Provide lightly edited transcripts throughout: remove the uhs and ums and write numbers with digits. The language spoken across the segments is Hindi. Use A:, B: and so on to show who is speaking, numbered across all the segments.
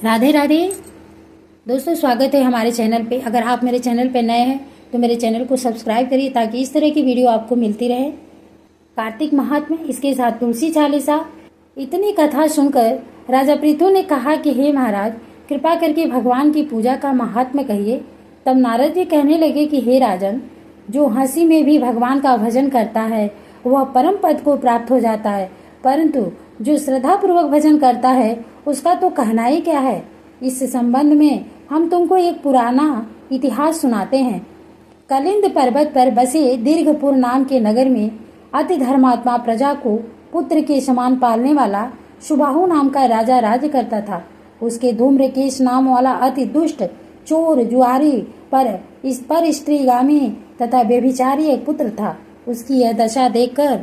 A: राधे राधे दोस्तों, स्वागत है हमारे चैनल पे। अगर आप मेरे चैनल पे नए हैं तो मेरे चैनल को सब्सक्राइब करिए ताकि इस तरह की वीडियो आपको मिलती रहे। कार्तिक महात्म्य, इसके साथ तुलसी चालीसा। इतनी कथा सुनकर राजा पृथु ने कहा कि हे महाराज, कृपा करके भगवान की पूजा का महात्म्य कहिए। तब नारद जी कहने लगे कि हे राजन, जो हंसी में भी भगवान का भजन करता है वह परम पद को प्राप्त हो जाता है, परंतु जो श्रद्धा पूर्वक भजन करता है उसका तो कहना ही क्या है। इस संबंध में हम तुमको एक पुराना इतिहास सुनाते हैं। कलिंद पर्वत पर बसे दीर्घपुर नाम के नगर में अति धर्मात्मा प्रजा को पुत्र के समान पालने वाला सुबाहु नाम का राजा राज्य करता था। उसके धूम्रकेश नाम वाला अति दुष्ट चोर जुआरी पर स्त्रीगामी तथा व्यभिचारी एक पुत्र था। उसकी यह दशा देखकर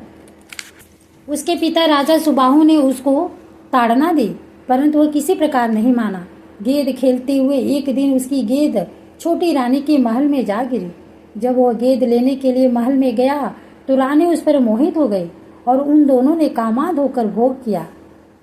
A: उसके पिता राजा सुबाहु ने उसको ताड़ना दी, परंतु वह किसी प्रकार नहीं माना। गेंद खेलते हुए एक दिन उसकी गेंद छोटी रानी के महल में जा गिरी। जब वह गेंद लेने के लिए महल में गया तो रानी उस पर मोहित हो गई और उन दोनों ने कामाद होकर भोग किया।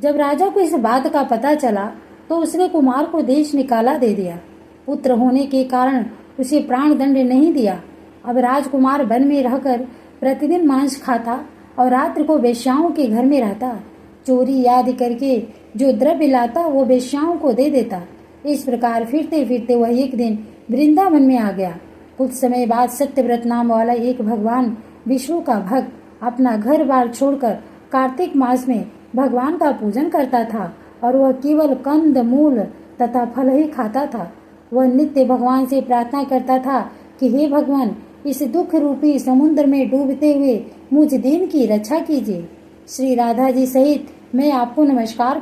A: जब राजा को इस बात का पता चला तो उसने कुमार को देश निकाला दे दिया। पुत्र होने के कारण उसे प्राण दंड नहीं दिया। अब राजकुमार वन में रहकर प्रतिदिन मांस खाता और रात्रि को वेश्याओं के घर में रहता। चोरी याद करके जो द्रव्य लाता वो वेश्याओं को दे देता। इस प्रकार फिरते फिरते वह एक दिन वृंदावन में आ गया। कुछ समय बाद सत्यव्रत नाम वाला एक भगवान विष्णु का भक्त अपना घर बार छोड़कर कार्तिक मास में भगवान का पूजन करता था और वह केवल कंद मूल तथा फल ही खाता था। वह नित्य भगवान से प्रार्थना करता था कि हे भगवान, इस दुख रूपी समुद्र में डूबते हुए मुझ दीन की रक्षा कीजिए। श्री राधा जी सहित मैं आपको नमस्कार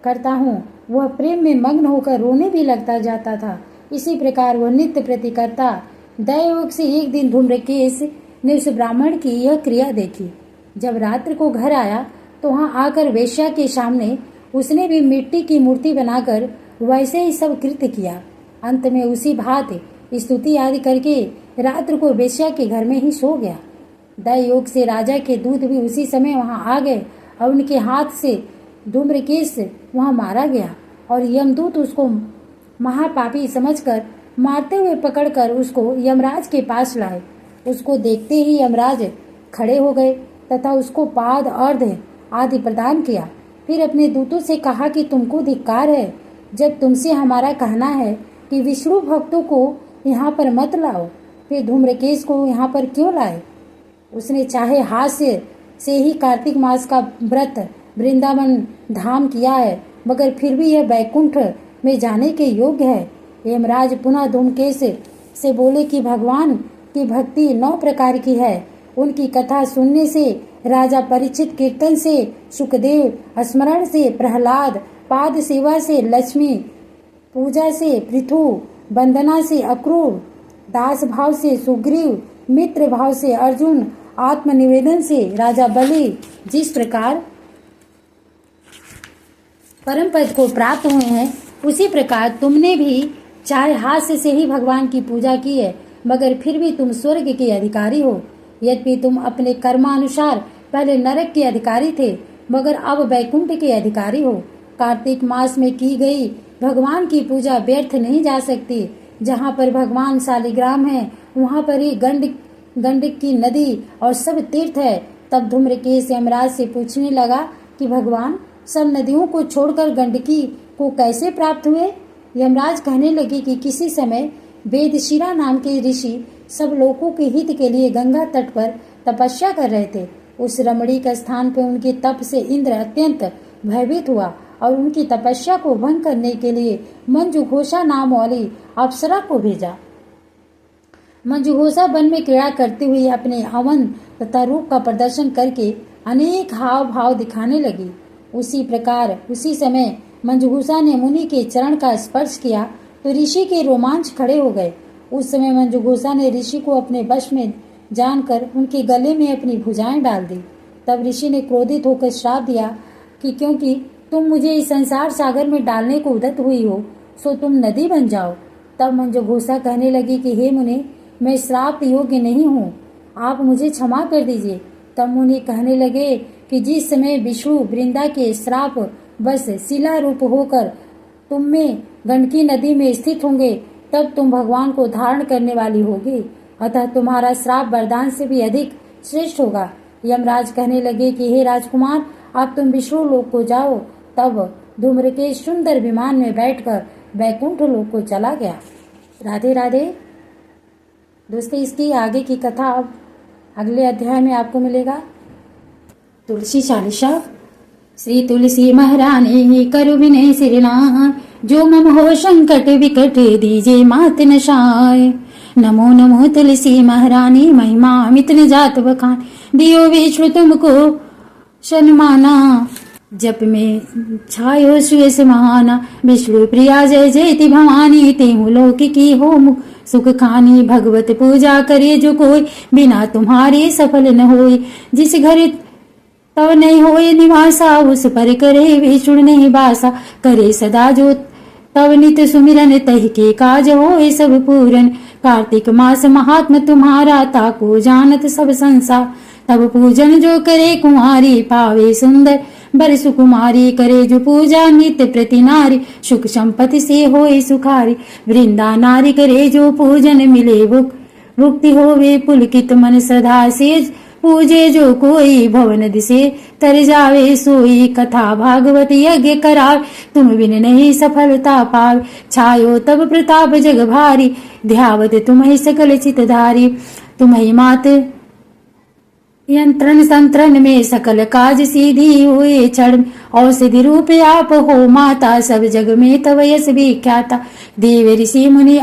A: करता हूँ। वह प्रेम में मग्न होकर रोने भी लगता जाता था। इसी प्रकार वह नित्य प्रति करता। दयायोग से एक दिन धूम्रकेश ने उस ब्राह्मण की यह क्रिया देखी। जब रात्रि को घर आया तो वहाँ आकर वेश्या के सामने उसने भी मिट्टी की मूर्ति बनाकर वैसे ही सब कृत्य किया। अंत में उसी भांति स्तुति आदि करके रात्रि को वेश्या के घर में ही सो गया। दयायोग से राजा के दूत भी उसी समय वहां आ गए और उनके हाथ से धूम्रकेश वहां मारा गया और यमदूत उसको महापापी समझकर मारते हुए पकड़कर उसको यमराज के पास लाए। उसको देखते ही यमराज खड़े हो गए तथा उसको पाद अर्घ्य आदि प्रदान किया। फिर अपने दूतों से कहा कि तुमको धिक्कार है, जब तुमसे हमारा कहना है कि विष्णु भक्तों को यहाँ पर मत लाओ, फिर धूम्रकेश को यहाँ पर क्यों लाए। उसने चाहे हास्य से ही कार्तिक मास का व्रत वृंदावन धाम किया है, मगर फिर भी यह बैकुंठ में जाने के योग्य है। यमराज पुनः धूमकेश से बोले कि भगवान की भक्ति 9 प्रकार की है। उनकी कथा सुनने से राजा परीक्षित, कीर्तन से सुखदेव, स्मरण से प्रहलाद, पाद सेवा से लक्ष्मी, पूजा से पृथु, वंदना से अक्रूर, दास भाव से सुग्रीव, मित्र भाव से अर्जुन, आत्मनिवेदन से राजा बलि जिस प्रकार परम पद को प्राप्त हुए हैं, उसी प्रकार तुमने भी चाहे हास्य से ही भगवान की पूजा की है, मगर फिर भी तुम स्वर्ग के अधिकारी हो। यद्यपि तुम अपने कर्मानुसार पहले नरक के अधिकारी थे, मगर अब वैकुंठ के अधिकारी हो। कार्तिक मास में की गई भगवान की पूजा व्यर्थ नहीं जा सकती। जहाँ पर भगवान शालिग्राम है वहाँ पर ही गंडक की नदी और सब तीर्थ है। तब धूम्रकेश यमराज से पूछने लगा कि भगवान, सब नदियों को छोड़कर गंडकी को कैसे प्राप्त हुए। यमराज कहने लगे कि किसी समय वेदशिरा नाम के ऋषि सब लोगों के हित के लिए गंगा तट पर तपस्या कर रहे थे। उस रमणीक स्थान पर उनके तप से इंद्र अत्यंत भयभीत हुआ और उनकी तपस्या को भंग करने के लिए मंजुघोषा नाम वाली अप्सरा को भेजा। मंजुघोषा वन में क्रीड़ा करते हुए अपने अवन तथा रूप का प्रदर्शन करके अनेक हाव भाव दिखाने लगी। उसी प्रकार उसी समय मंजुघोषा ने मुनि के चरण का स्पर्श किया तो ऋषि के रोमांच खड़े हो गए। उस समय मंजुघोषा ने ऋषि को अपने वश में जानकर उनके गले में अपनी भुजाएं डाल दी। तब ऋषि ने क्रोधित होकर श्राप दिया कि क्योंकि तुम मुझे इस संसार सागर में डालने को उद्यत हुई हो, सो तुम नदी बन जाओ। तब मंजुघोषा कहने लगी कि हे मुनि, मैं श्राप योग्य नहीं हूँ, आप मुझे क्षमा कर दीजिए। तब मुनि कहने लगे कि जिस समय विष्णु वृंदा के श्राप बस शिला रूप होकर तुम में गंडकी नदी में स्थित होंगे, तब तुम भगवान को धारण करने वाली होगी। अतः तुम्हारा श्राप वरदान से भी अधिक श्रेष्ठ होगा। यमराज कहने लगे कि हे राजकुमार, अब तुम विष्णु लोक को जाओ। तब धूम्रकेश सुंदर विमान में बैठकर वैकुंठ लोक को चला गया। राधे राधे। दोस्तों, इसकी आगे की कथा अब अगले अध्याय में आपको मिलेगा। तुलसी चालीसा। श्री तुलसी महारानी करु विनय सिरनाय, जो मम हो संकट विकट दीजे मात नशाय। नमो नमो तुलसी महारानी, महिमा अमित न जात बखान, दियो विष्णु तुमको सन्माना। जप में छायो सुयस महाना, विष्णु प्रिया जय जयति भवानी, तेहु लोक की हो मुख सुख खानी। भगवत पूजा करे जो कोई, बिना तुम्हारे सफल न होई। जिस घर तब नहीं होए निवासा, उस पर करे विष्णु नहीं बासा। करे सदा जो तब नित सुमिरन, तहि के काज होए सब पूरन। कार्तिक मास महात्म तुम्हारा, ताको जानत सब संसार। तब पूजन जो करे कुंवारी, पावे सुंदर बर सुकुमारी। करे जो पूजा नित्य प्रति नारी, सुख संपत्ति से होए सुखारी। वृंदा नारी करे जो पूजन, मिले भुक्ति होवे पुलकित मन। सदा से पूजे जो कोई, भवन दिसे तर जावे सोई। कथा भागवत यज्ञ करावे, तुम बिन नहीं सफलता पावे। छायो तब प्रताप जग भारी, ध्यावत तुम्हें सकल चितधारी। तुम्हें मात यंत्रण संतरण में, सकल काज सीधी हुए क्षण। औषधि रूप आप हो माता, सब जग में तव यश विख्याता। देव ऋषि मुनि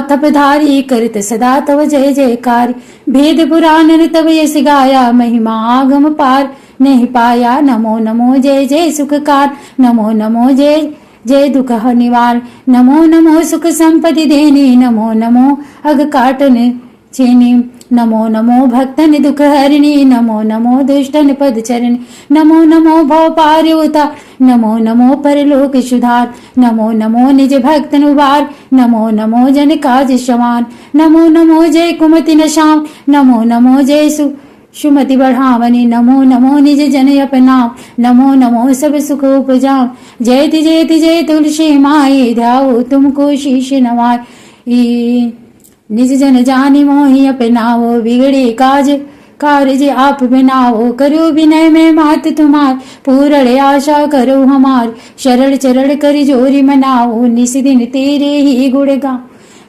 A: तपधारी, करत सदा तव जय जयकार। भेद पुराण तव यश गाया, महिमा आगम पार नहीं पाया। नमो नमो जय जय सुखकार, नमो नमो जय जय दुख निवार। नमो नमो सुख संपत्ति देनी, नमो नमो अग काटन चेनी। नमो नमो भक्तन दुख हरिणी, नमो नमो दुष्टन पद चरण। नमो नमो भव पार उतार, नमो नमो परलोक सुधार। नमो नमो निज भक्तन उबार, नमो नमो जन काज समान। नमो नमो जय कुमति नशाम, नमो नमो जय सुमति बढ़ावनी। नमो नमो निज जन अपनाओ, नमो नमो सब सुख उपजाओ। जयति जयति जय तुलसी माई, ध्याओ तुमको शीश नवाई। निज जन जानि मोहि अपनाओ, बिगड़े काज कार्य आप बनाओ। करो विनय में मात तुम्हार, पूर्ण आशा करो हमार। शरण चरण कर जोरी मनाओ, निस दिन तेरे ही गुण गाओ।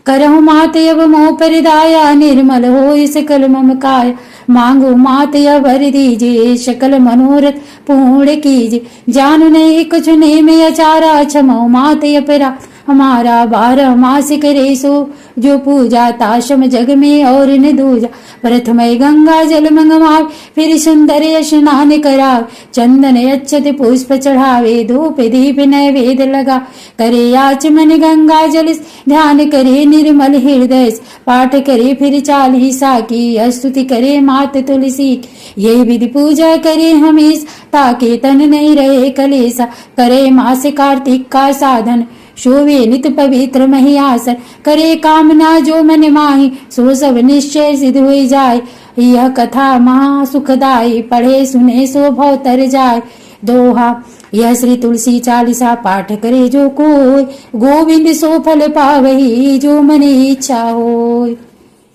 A: करहु मात अब मोह पर दाया, निर्मल हो सकल मम काया। मांगो मात अब वर दीजिए, सकल मनोरथ पूर्ण कीजिए। जानु नहीं कुछ नेम अचारा, क्षमो मात अपरा हमारा। 12 मास करे सो जो पूजा, ताशम जग में और न दूजा। प्रथम गंगा जल मंगवावे, फिर सुंदर स्नान करावे। चंदन अक्षत पुष्प चढ़ावे, धूप दीप नैवेद्य लगा। करे आचमन गंगा जल, ध्यान करे निर्मल हृदय। पाठ करे फिर 40 की, स्तुति करे मात तुलसी। ये विधि पूजा करे हमेशा, ताके तन नहीं रहे कलेसा। करे मास कार्तिक का साधन, शोभे नित पवित्र महियासन। करे कामना जो मन माही, सो सब निश्चय सिद्ध हुई जाए। यह कथा महा सुखदाई, पढ़े सुने सो भव तर जाए। दोहा। यह श्री तुलसी चालीसा पाठ करे जो कोई, गोविंद सो फल पावही जो मन इच्छा होय।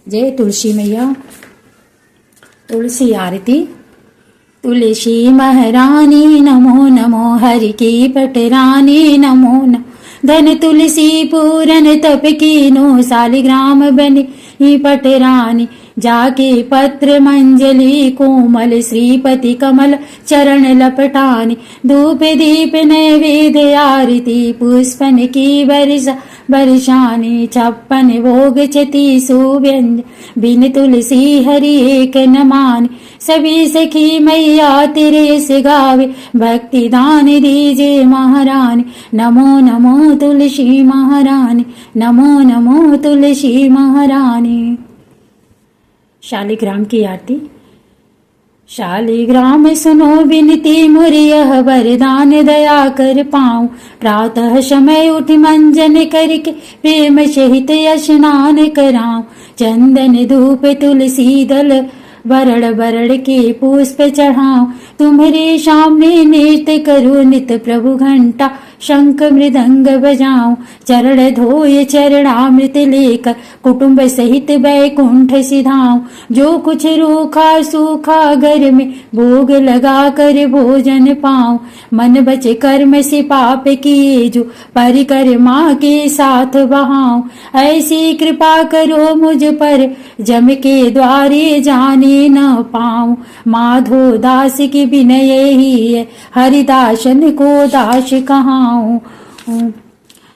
A: जय तुलसी मैया। तुलसी आरती। तुलसी महारानी नमो नमो, हरि की पटरानी नमो नमो। धन तुलसी पूरन तप कीनो, सालिग्राम बनी पटरानी। जाके पत्र मंजलि कोमल, श्रीपति कमल चरण लपटानी। धूप दीप नैवेद्य आरती, पुष्पन की बरसानी। 56 भोग 36 व्यंजन, बिन तुलसी हरि एक न माने। सभी सखी मैया तेरे से गावे, भक्ति दान दीजे महारानी। नमो नमो तुलसी महारानी, नमो नमो तुलसी महारानी। शालिग्राम की आरती। शालिग्राम सुनो विनती मुरि, यह वरदान दया कर पाऊं। प्रातः समय उठ मंजन करके, प्रेम सहित स्नान कराऊं। चंदन धूप तुलसी दल, बरड़ बरड़ के पुष्प चढ़ाऊं। तुम्हारे सामने नृत्य करूं, नित प्रभु घंटा शंख मृदंग बजाऊं, चरण धोए चरणामृत लेकर, कुटुंब सहित बैकुंठ सिधाऊं। जो कुछ रूखा सूखा घर में, भोग लगा कर भोजन पाऊं। मन बचे कर्म से पाप किए जो, परिक्रमा के साथ बहाऊं। ऐसी कृपा करो मुझ पर, जम के द्वारे जाने न पाऊं। माधो दास की विनय ही है, हरिदासन को दास कहाऊं।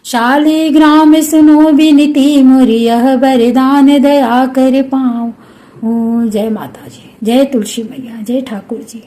A: शालिग्राम सुनो विनती मोरी, यह वरदान दया कर पाऊं। जय माता जी, जय तुलसी मैया, जय ठाकुर जी।